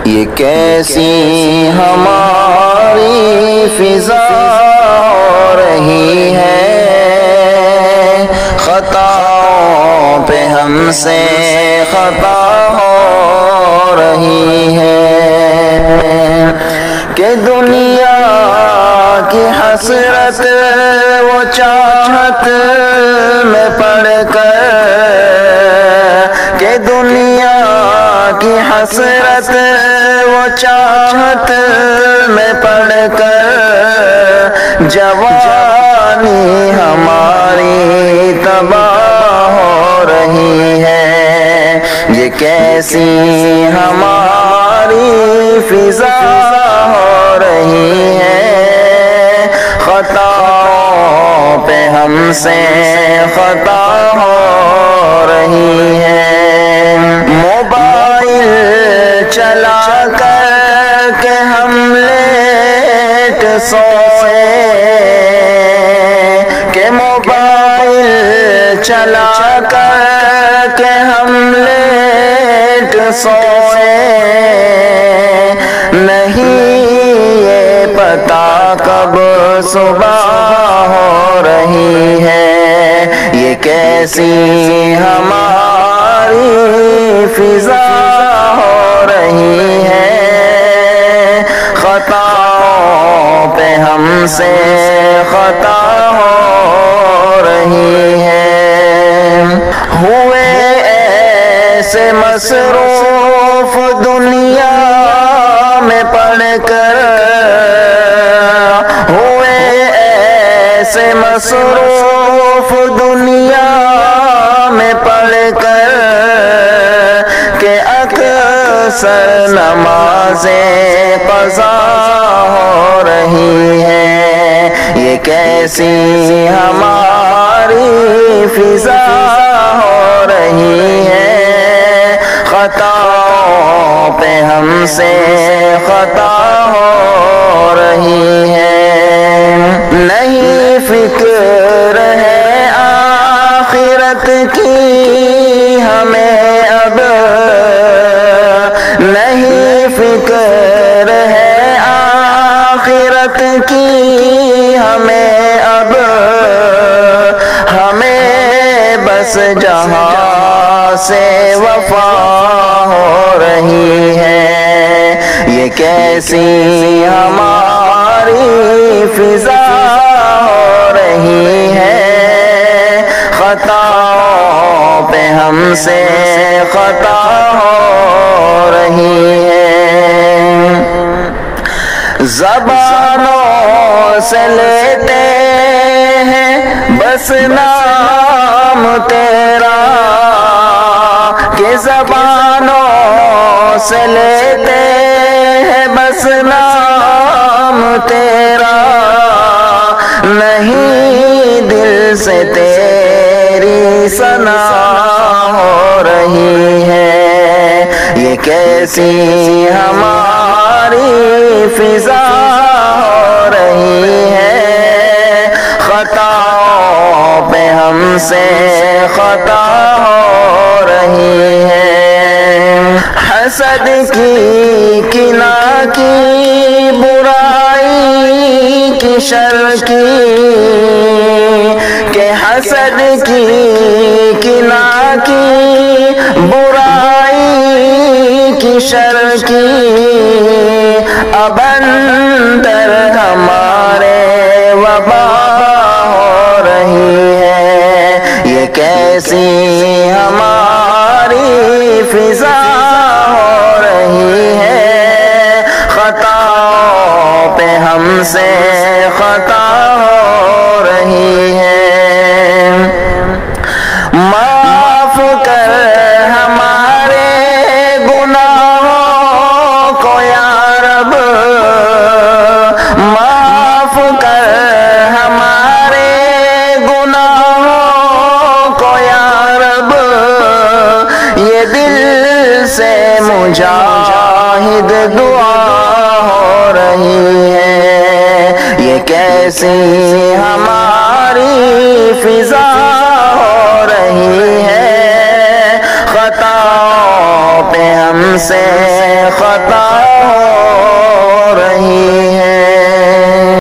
یہ کیسی ہماری فضا ہو رہی ہے، خطاؤں پہ ہم سے خطا ہو رہی ہے، کہ دنیا کی حسرت وہ چاہت میں پڑ کر، کہ دنیا کی حسرت وہ چاہت میں پڑ کر، جوانی ہماری تباہ ہو رہی ہے، یہ کیسی ہماری فضا ہو رہی ہے، خطاؤں پہ ہم سے خطا ہو رہی ہے، موبائل چلا کر کے ہم لیٹ سوئے، کہ موبائل چلا کر کے ہم لیٹ سوئے، نہیں یہ پتا کب صبح ہو رہی ہے، یہ کیسی ہماری فضا ہو رہی ہے، خطاؤں پہ ہم سے خطا ہو رہی ہے، ہوئے ایسے مصروف دنیا میں پڑ کر، ہوئے ایسے مصروف دنیا میں پڑ کر، کہ اکثر نمازیں قضا ہو رہی ہے، یہ کیسی ہماری فضا ہو رہی ہے، خطاؤں پہ ہم سے خطا ہو رہی ہے، نہیں فکر ہے آخرت کی ہمیں اب، نہیں فکر ہے آخرت کی ہمیں اب، ہمیں بس جہاں سے وفا ہو رہی ہے، یہ کیسی ہماری فضا ہو رہی ہے، خطاؤں پہ ہم سے خطا ہو رہی ہے، زبانوں سے لیتے ہیں بس نام تیرا، کہ زبانوں سے لیتے ہیں بس نام تیرا، نہیں دل سے تیری ثنا ہو رہی ہے، یہ کیسی ہماری فضا ہو رہی ہے، خطاؤں پہ ہم سے خطا ہو رہی ہے، حسد کی کنا کی برائی کی شر کی، کہ حسد کی کنا کی برائی کی شر کی، اب اندر ہمارے وبا ہو رہی ہے، یہ کیسی ہماری فضا ہو رہی ہے، خطاؤں پہ ہم سے خطا ہو رہی ہے، معاف کر ہمارے گناہوں کو یا رب، معاف کر ہمارے گناہوں کو یا رب، یہ دل سے مجاہد دعا ہو رہی ہے، یہ کیسی ہماری فضا ہو رہی ہے، خطاؤں پہ ہم سے